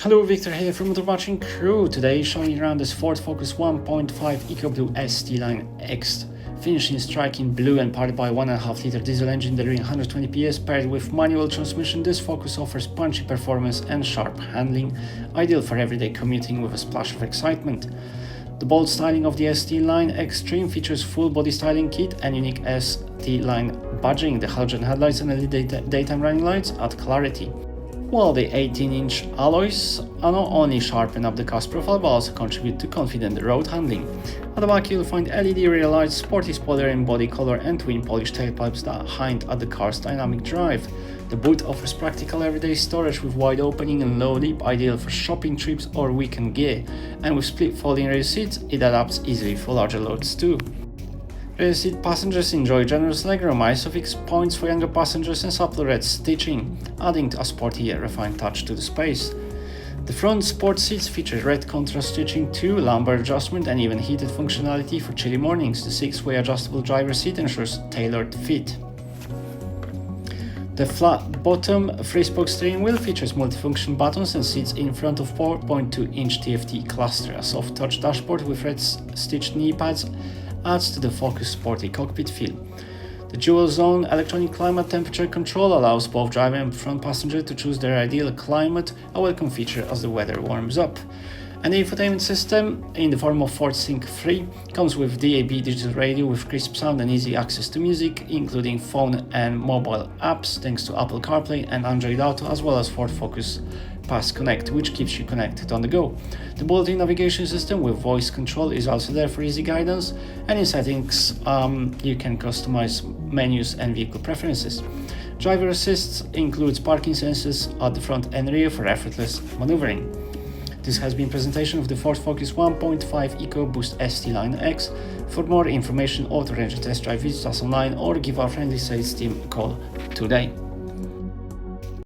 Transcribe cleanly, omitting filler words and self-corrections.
Hello, Victor here from Motorwatching Crewe. Today showing you around this Ford Focus 1.5 EcoBlue ST-Line X, finished in striking blue and powered by a 1.5 litre diesel engine delivering 120 PS. Paired with manual transmission, this Focus offers punchy performance and sharp handling, ideal for everyday commuting with a splash of excitement. The bold styling of the ST-Line X trim features full body styling kit and unique ST-Line badging. The halogen headlights and LED daytime running lights add clarity, while the 18-inch alloys not only sharpen up the car's profile but also contribute to confident road handling. At the back you'll find LED rear lights, sporty spoiler in body color and twin polished tailpipes that hint at the car's dynamic drive. The boot offers practical everyday storage with wide opening and low lip, ideal for shopping trips or weekend gear, and with split folding rear seats it adapts easily for larger loads too. Rear seat passengers enjoy generous legroom, ISOFIX points for younger passengers and subtle red stitching, adding a sporty yet refined touch to the space. The front sport seats feature red contrast stitching too, lumbar adjustment and even heated functionality for chilly mornings. The 6-way adjustable driver's seat ensures tailored fit. The flat bottom three-spoke steering wheel features multifunction buttons and sits in front of 4.2-inch TFT cluster. A soft touch dashboard with red stitched knee pads adds to the Focus sporty cockpit feel. The dual zone electronic climate temperature control allows both driver and front passenger to choose their ideal climate, a welcome feature as the weather warms up. And the infotainment system, in the form of Ford Sync 3, comes with DAB digital radio with crisp sound and easy access to music, including phone and mobile apps thanks to Apple CarPlay and Android Auto, as well as Ford Focus Pass Connect, which keeps you connected on the go. The built-in navigation system with voice control is also there for easy guidance, and in settings you can customize menus and vehicle preferences. Driver assist includes parking sensors at the front and rear for effortless maneuvering. This has been a presentation of the Ford Focus 1.5 EcoBlue ST-Line X. For more information or to arrange a test drive, visit us online or give our friendly sales team a call today.